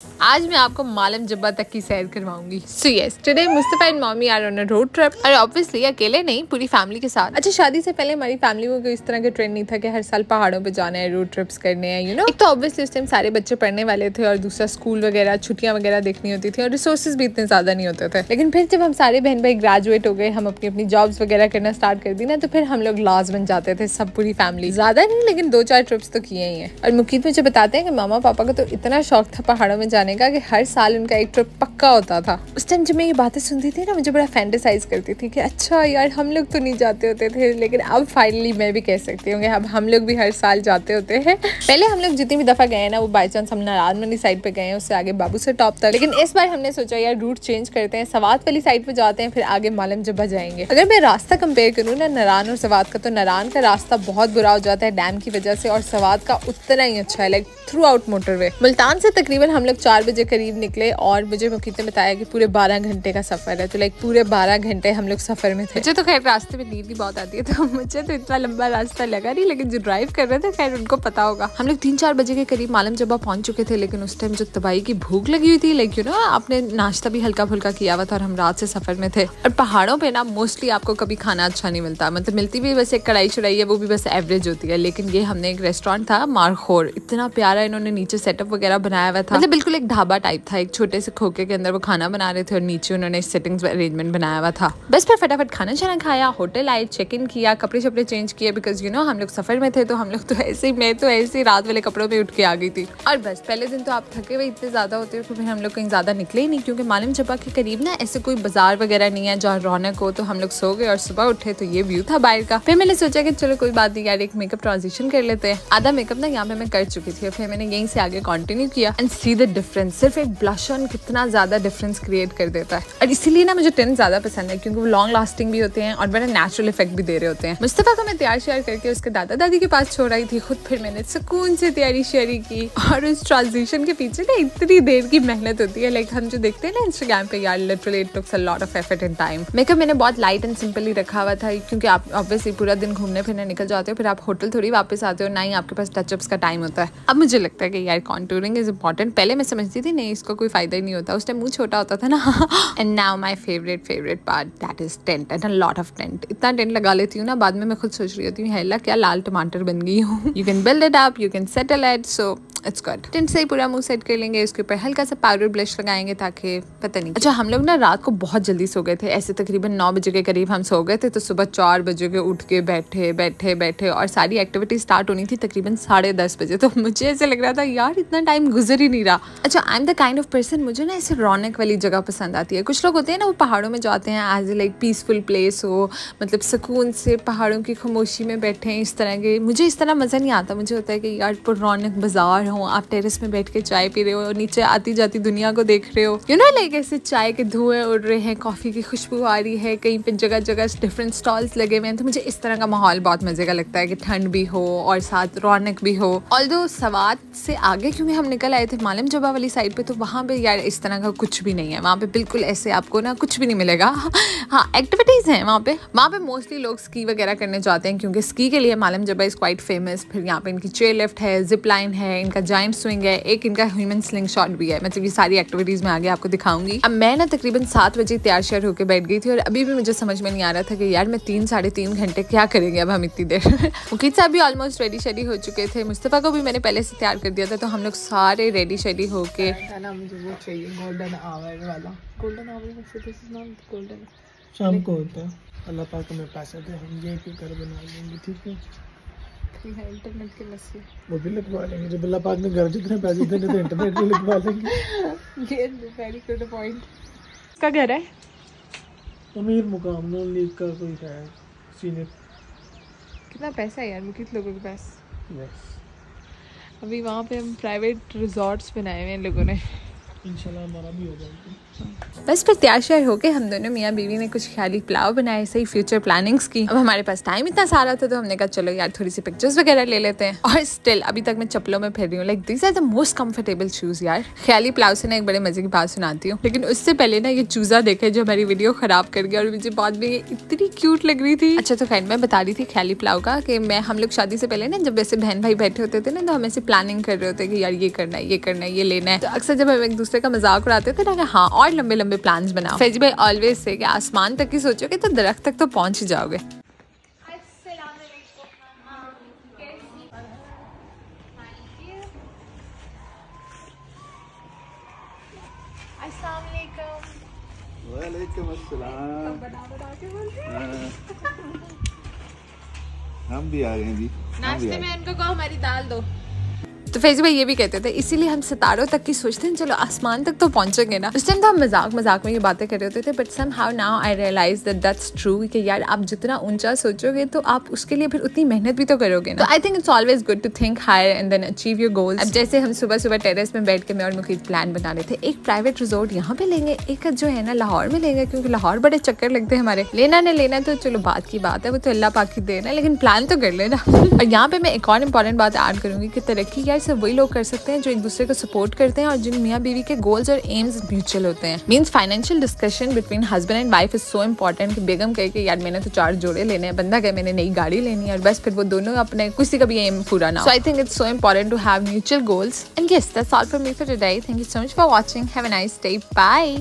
आज मैं आपको मालम जब्बा तक की सैर करवाऊंगी। So yes, today Mustafa and mommy are on a road trip और ऑब्वियसली अकेले नहीं, पूरी फैमिली के साथ। अच्छा, शादी से पहले हमारी फैमिली में कोई इस तरह का ट्रेंड नहीं था कि हर साल पहाड़ों पे जाना है, रोड ट्रिप्स करने हैं, यू नो। एक तो ऑब्वियसली उस टाइम सारे बच्चे पढ़ने वाले थे और दूसरा स्कूल वगैरह छुट्टियां वगैरह देखनी होती थी और रिसोर्सेज भी इतने ज्यादा नहीं होते थे। लेकिन फिर जब हम सारे बहन भाई ग्रेजुएट हो गए, हम अपनी अपनी जॉब्स वगैरह करना स्टार्ट कर दी ना, तो फिर हम लोग लाज बन जाते थे सब, पूरी फैमिली। ज्यादा नहीं लेकिन 2-4 ट्रिप्स तो किए ही हैं। और मुकीत मुझे बताते हैं कि मामा पापा का तो इतना शौक था पहाड़ों में जाने का कि हर साल उनका एक ट्रिप पक्का होता था। उस टाइम जब मैं ये बातें सुनती थी ना, मुझे बड़ा फैंटेसाइज करती थी कि अच्छा यार, हम लोग तो नहीं जाते होते थे, लेकिन अब फाइनली मैं भी कह सकती हूँ कि अब हम लोग भी हर साल जाते होते हैं। पहले हम लोग जितनी भी दफा गए हैं ना, वो बाई चांस हम नारायण मंडी साइड पे गए हैं, उससे आगे बाबू से टॉप तक। लेकिन इस बार हमने सोचा यार रूट चेंज करते हैं, सवात वाली साइड पे जाते हैं, फिर आगे मालम जब्बा जाएंगे। अगर मैं रास्ता कंपेयर करूँ ना नारायण और सवात का, तो नारायण का रास्ता बहुत बुरा हो जाता है डैम की वजह से, और सवात का उतना ही अच्छा है, like through out motorway. Multan से तकरीबन हम लोग 4 बजे करीब निकले और मुझे मुकीत ने बताया कि पूरे 12 घंटे का सफर है। तो लाइक पूरे 12 घंटे हम लोग सफर में थे। मुझे तो खैर रास्ते में नींद भी बहुत आती है, तो मुझे तो इतना लंबा रास्ता लगा नहीं, लेकिन जो ड्राइव कर रहे थे खैर उनको पता होगा। हम लोग 3-4 बजे के करीब मालम जब्बा पहुंच चुके थे, लेकिन उस टाइम जो तबाही की भूख लगी हुई थी, लाइक यू नो, आपने नाश्ता भी हल्का फुल्का किया हुआ था और हम रात से सफर में थे। और पहाड़ों पे ना मोस्टली आपको कभी खाना अच्छा नहीं मिलता, मतलब मिलती भी बस एक कढ़ाई चढ़ाई है, वो भी बस एवरेज होती है। लेकिन ये हमने एक रेस्टोरेंट था मारखोर, इतना प्यारा इन्होंने नीचे सेटअप वगैरह बनाया हुआ था, मतलब बिल्कुल एक ढाबा टाइप था। एक छोटे से खोखे के अंदर वो खाना बना रहे थे और नीचे उन्होंने सेटिंग्स अरेंजमेंट बनाया हुआ था। बस फिर फटाफट खाना शाना खाया, होटल आए, चेक इन किया, कपड़े शपड़े चेंज किए, बिकॉज यू नो हम लोग सफर में थे, तो हम लोग तो ऐसे ही, मैं तो ऐसे ही रात वाले कपड़ों में उठ के आ गई थी। और बस पहले दिन तो आप थके हुए इतने ज्यादा होते हो, तो फिर हम लोग कहीं ज्यादा निकले ही नहीं, क्योंकि मालम जब्बा के करीब ना ऐसे कोई बाजार वगैरह नहीं है जहाँ रौनक हो। तो हम लोग सो गए और सुबह उठे तो ये व्यू था बाहर का। फिर मैंने सोचा कि चलो कोई बात नहीं यार, एक मेकअप ट्रांजिशन कर लेते हैं। आधा मेकअप ना यहाँ पे मैं कर चुकी थी, फिर मैंने यहीं से आगे कंटिन्यू किया। एंड सी द डिफरेंस, सिर्फ एक ब्लश ऑन कितना ज्यादा डिफरेंस क्रिएट कर देता है। और इसीलिए ना मुझे टिंट ज्यादा पसंद है, क्योंकि वो लॉन्ग लास्टिंग भी होते हैं और बड़ा नेचुरल इफेक्ट भी दे रहे होते हैं। मुस्तफा को मैं तैयार शेयर करके उसके दादा दादी के पास छोड़ आई थी, खुद फिर मैंने सुकून से तैयारी शेयरी की। और उस ट्रांजिशन के पीछे ना इतनी देर की मेहनत होती है, लाइक हम जो देखते हैं ना इंस्टाग्राम पे, यार literally it takes a lot of effort and time. Makeup मैंने बहुत लाइट एंड सिंपल ही रखा हुआ था, क्योंकि आप ऑब्वियसली पूरा दिन घूमने फिरने निकल जाते हो, फिर आप होटल थोड़ी वापस आते हो, ना ही आपके पास टचअप्स का टाइम होता है। अब मुझे लगता है कि यार कॉन्टूरिंग इज इंपॉर्टेंट। पहले मैं समझती थी नहीं, इसको कोई फायदा ही नहीं होता, उस टाइम मुंह छोटा होता था ना। And now my favourite part, that is tent and a lot of tent. इतना टेंट लगा लेती हूँ ना, बाद में मैं खुद सोच रही होती हूँ हेला क्या लाल टमाटर बन गई हूँ। You can build it up, you can settle it, so it's good. Tent से ही पूरा मुंह सेट कर लेंगे, उसके ऊपर हल्का सा पाउडर ब्लश लगाएंगे ताकि पता नहीं। अच्छा, हम लोग ना रात को बहुत जल्दी सो गए थे, ऐसे तकरीबन 9 बजे के करीब हम सो गए थे। तो सुबह 4 बजे के उठ के बैठे और सारी एक्टिविटी स्टार्ट होनी थी तकरीबन 10:30 बजे। तो मुझे ऐसे लग रहा था यार इतना टाइम गुजर ही नहीं रहा। अच्छा, I am the kind of person, मुझे ना ऐसे रौनक वाली जगह पसंद आती है। कुछ लोग होते हैं ना, वो पहाड़ों में जाते हैं as a like peaceful place हो, मतलब सुकून से पहाड़ों की खामोशी में बैठे हैं, इस तरह के। मुझे इस तरह मज़ा नहीं आता। मुझे होता है कि यार रौनक बाजार हो, आप टेरेस में बैठ के चाय पी रहे हो और नीचे आती जाती दुनिया को देख रहे हो, यू नो, लाइक ऐसे चाय के धुएं उड़ रहे हैं, कॉफ़ी की खुशबू आ रही है, कहीं पे जगह जगह डिफरेंट स्टॉल्स लगे हुए हैं। तो मुझे इस तरह का माहौल बहुत मज़े का लगता है कि ठंड भी हो और साथ रौनक भी हो। ऑल्दो सवात से आगे क्योंकि हम निकल आए थे मालम जब्बा वाली साइड पे, तो वहाँ पे यार इस तरह का कुछ भी नहीं है। वहाँ पे बिल्कुल ऐसे आपको ना कुछ भी नहीं मिलेगा। हाँ, एक्टिविटीज़ हैं वहाँ पे मोस्टली लोग स्की वगैरह करने जाते हैं, क्योंकि स्की के लिए मालम जब्बा इज़ क्वाइट फेमस। फिर यहाँ पे इनकी चेयर लिफ्ट है, जिप लाइन है, इनका जाइंट स्विंग है, एक इनका ह्यूमन स्लिंग शॉट भी है। मतलब ये सारी एक्टिविटीज़ मैं आगे आपको दिखाऊंगी। अब मैं ना तकरीबन 7 बजे तैयार शेयर होकर बैठ गई थी और अभी भी मुझे समझ में नहीं आ रहा था कि यार मैं 3-3.5 घंटे क्या करेंगे अब हम इतनी देर। मुकीत साहब भी ऑलमोस्ट रेडी शेडी हो चुके थे, मुस्तफ़ा को भी मैंने पहले से तैयार कर दिया था, तो हम लोग सारे रेडी शेडी होके। मुझे वो चाहिए गोल्डन आवर वाला, गोल्डन आवर शाम को होता है। अल्लाह पाक हमें पैसे दे, हम ये भी घर बना लेंगे, ठीक है। इंटरनेट के मसले वो भी लगवा लेंगे, जब अल्लाह पाक ने घर जितने पैसे देने तो इंटरनेट भी लगवा लेंगे। Very good point. इसका घर है अमीर मुकाम नून लीग का कोई है सीनियर। कितना पैसा है यार मुकीत लोगों के पास। yes. अभी वहाँ पे हम प्राइवेट रिजॉर्ट्स बनाए हुए हैं लोगों ने, इंशाल्लाह हमारा भी हो जाएगा। बस फिर तैयार श्यार होके हम दोनों मियाँ बीवी ने कुछ ख्याली पुलाव बनाए, सही फ्यूचर प्लानिंग्स की। अब हमारे पास टाइम इतना सारा था तो हमने कहा चलो यार थोड़ी सी पिक्चर्स वगैरह ले लेते हैं। और स्टिल अभी तक मैं चप्पलों में फिर रही हूँ, like these are the most comfortable shoes यार। ख्याली पुलाव से ना एक बड़े मजे की बात सुनाती हूँ, लेकिन उससे पहले ना ये चूजा देखे जो हमारी वीडियो खराब कर गया और मुझे बाद में ये इतनी क्यूट लग रही थी। अच्छा तो फ्रेंड मैं बता रही थी ख्याली पुलाव का कि मैं हम लोग शादी से पहले ना जब वैसे बहन भाई बैठे होते थे ना तो हम ऐसे प्लानिंग कर रहे होते कि यार ये करना है, ये करना है, ये लेना है। तो अक्सर जब हम एक दूसरे का मजाक उड़ाते थे ना हाँ और लंबे लंबे प्लान्स बनाओ। फैजी भाई ऑलवेज से कि आसमान तक की सोचोगे तो दरख्त तक तो पहुंच ही जाओगे। वालेकुम अस्सलाम। हम भी आ गए हैं जी। नाश्ते में उनको कहो हमारी दाल दो। तो फैजी भाई ये भी कहते थे इसीलिए हम सितारों तक की सोचते हैं, चलो आसमान तक तो पहुंचेंगे ना। उस टाइम तो हम मजाक में ये बातें कर रहे होते थे, but somehow now I realize that that's true कि यार आप जितना ऊंचा सोचोगे तो आप उसके लिए फिर उतनी मेहनत भी तो करोगे ना। तो I think it's always good to think higher and then achieve your goals. अब जैसे हम सुबह सुबह टेरेस में बैठ के मैं और मुकीद प्लान बना रहे थे, एक प्राइवेट रिजॉर्ट यहाँ पे लेंगे, एक जो है ना लाहौर में लेंगे, क्योंकि लाहौर बड़े चक्कर लगते हैं हमारे। लेना नहीं लेना तो चलो बात की बात है, वो तो अल्लाह पाक की देन है, लेकिन प्लान तो कर लेना। और यहाँ पे मैं एक और इम्पॉर्टेंट बात ऐड करूंगी कि तरक्की यार सिर्फ वही लोग कर सकते हैं जो एक दूसरे को सपोर्ट करते हैं और जिन मियाँ बीवी के गोल्स और एम्स म्यूचुअल होते हैं। Means financial discussion between husband and wife is so important कि बेगम कहे कि यार मैंने तो 4 जोड़े लेने हैं, बंदा कहे मैंने नई गाड़ी लेनी है, और बस फिर वो दोनों अपने किसी का भी एम पूरा ना हो। So I think it's so important to have mutual goals. And yes that's all from me for today. Thank you so much for watching. Have a nice day. Bye.